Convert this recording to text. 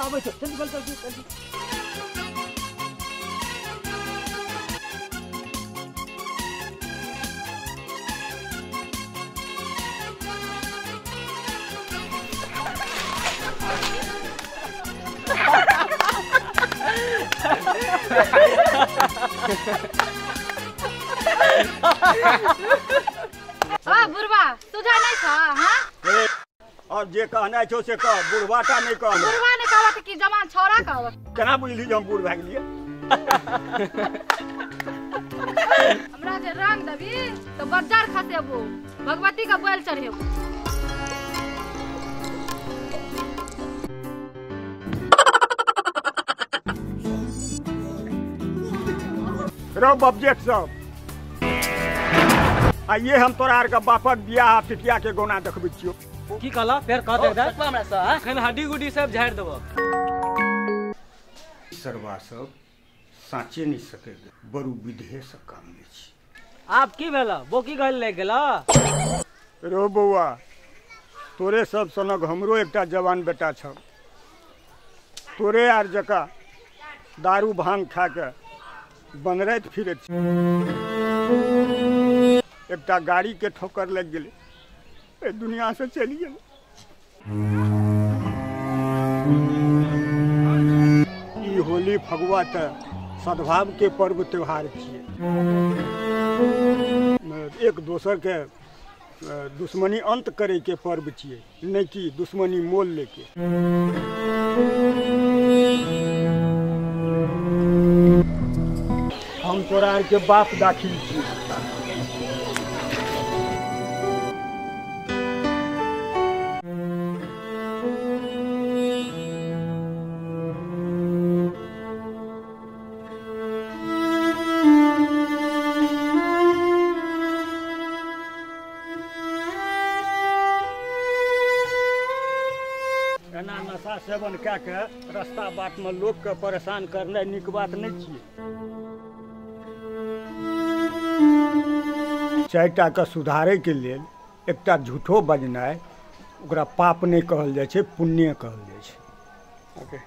आओ बैठो जल्दी जल्दी जल्दी। बुढ़वा तुझा नहीं था हाँ? और जे कहना छो से कह, बुढ़वाटा नहीं कह। बुढ़वा ने कहत कि जवान छोरा कहत। केना बुझली जे हम बूढ़ भए गेलिए? हमरा जे रंग देबी तो बजार खसेबो, भगवती का बोल चढ़ेबो। रो बब्जेट सब आइए हम तोरा आर के बापक बियाह पिटिया के गोना देखबै छियो। की कहला फेर कह दे दे हमरा से एखन हड्डी गुड्डी सब झाड़ देबो। सरवा सब साचे नहीं सके बड़ू विधे से काम में छी। आप की भेला बो की कहल ले गेला? रो बौआ तोरे सब सनक हमरो एकटा जवान बेटा छ। तोरे आर जका दारू भांग खा के बनरैत फिरे छी। एकटा गाड़ी के ठोकर लग गेले, ए दुनिया से चली गेले। ई होली फगुआ त सद्भाव के पर्व त्योहार छियै। एक दोसर के दुश्मनी अंत करे के पर्व छियै, नहीं कि दुश्मनी मोल लेके। हम तोरा आर के बाप दाखिल छी। एना नशा सेवन कए के रास्ता बाट में लोग के परेशान करनाइ नीक बात नहीं छियै। चारिटा के सुधारे के लेल एकटा झूठो बजनाइ ओकरा पाप नहीं कहल जाइ छै, पुण्य कहल जाइ छै। ओके